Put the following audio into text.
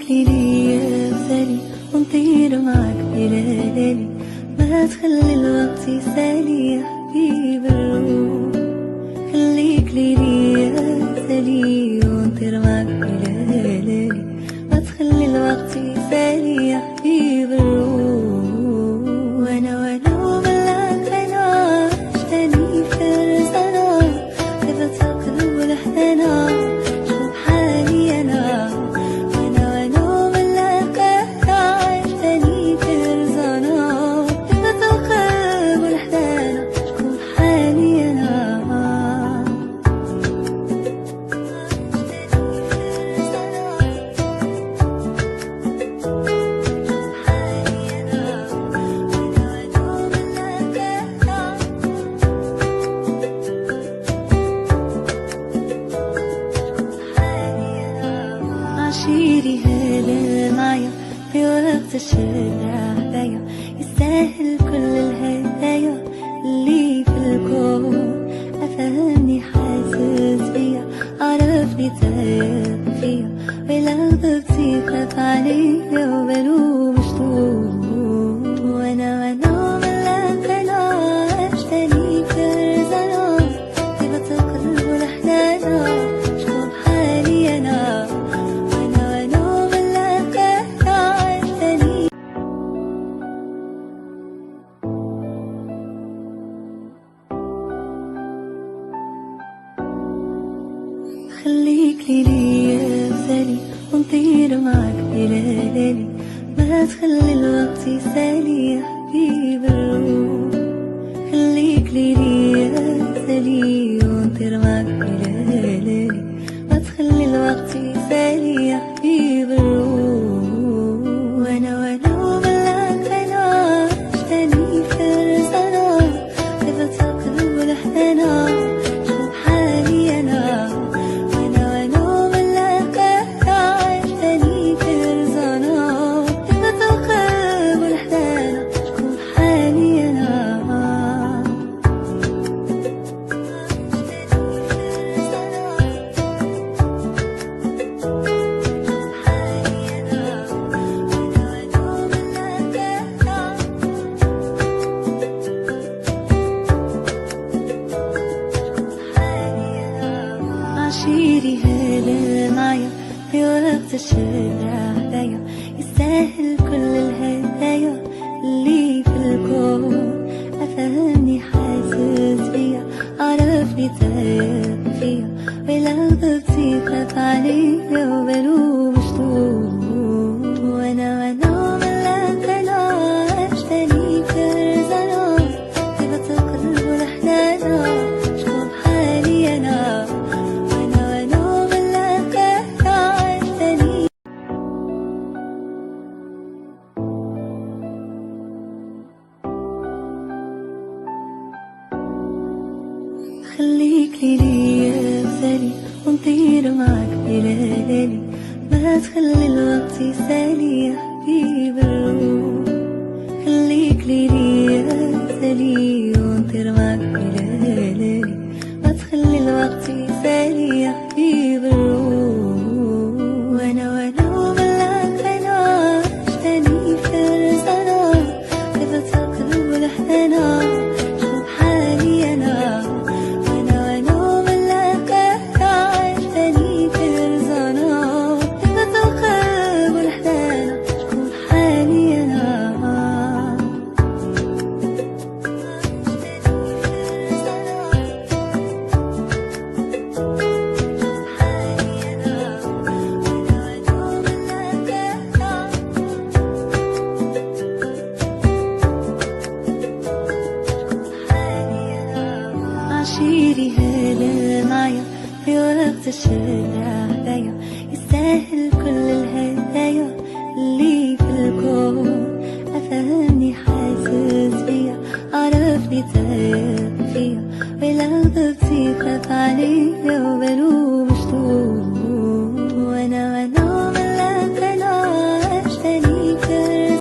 خليك ليلي يا غزالي ونطير معاك بلا ليالي، ما تخلي الوقت يسالي يا حبيب الروح. خليك ليلي يا غزالي ونطير معاك بلا ليالي، ما تخلي الوقت يسالي يا حبيب الروح. وانا وملاك انا عشتني فرسانة، كيف تقلب الحنانة شوف حالي انا. وانا وملاك انا عشتني فرسانة، كيف تقلب الحنانة شوف حالي انا. عشيري هلا معايا في وقت الشارع عليا، يستاهل كل الهدايا اللي في الكون. أفهمني حاسس بيا، عرفني تايه فيا، ولو ضبطي خاف عليا وباله مشطوب. وانا ملاك انا عشتني فرزانة، كيف تقلب الحنانة شوف حالي انا. خليك ليلي يا غزالي ونطير معاك بلا ليالي، ما تخلي الوقت يسالي يا حبيب الروح. خليك ليلي يا غزالي ونطير معاك بلا ليالي، ما تخلي الوقت يسالي يا حبيب الروح. وانا وملاك انا عشتني فرسانة، كيف تقلب الحنانة شوف حالي انا. عشيري هلا معايا في وقت الشارع عليا، يستاهل كل الهدايا اللي في الكون. أفهمني حاسس بيا، عرفني تايه فيا، ولو ضبطي خاف عليا وباله مشطوب. وانا ملاك انا عشتني فرزانة، كيف تقلب الحنانة شوف حالي انا. خليك ليلي يا غزالي ونطير معاك بلا ليالي، ما تخلي الوقت يسالي يا حبيب الروح. خليك ليلي يا غزالي ونطير معاك بلا ليالي، ما تخلي الوقت يسالي يا حبيب الروح. وانا وملاك انا عشتني فرسانة، كيف تقلب الحنانة شوف حالي انا. عشيري هلا معايا في وقت الشارع عليا، يستاهل كل الهدايا اللي في الكون. أفهمني حاسس بيا، عرفني تايه فيا، ولو ضبطي خاف عليا وباله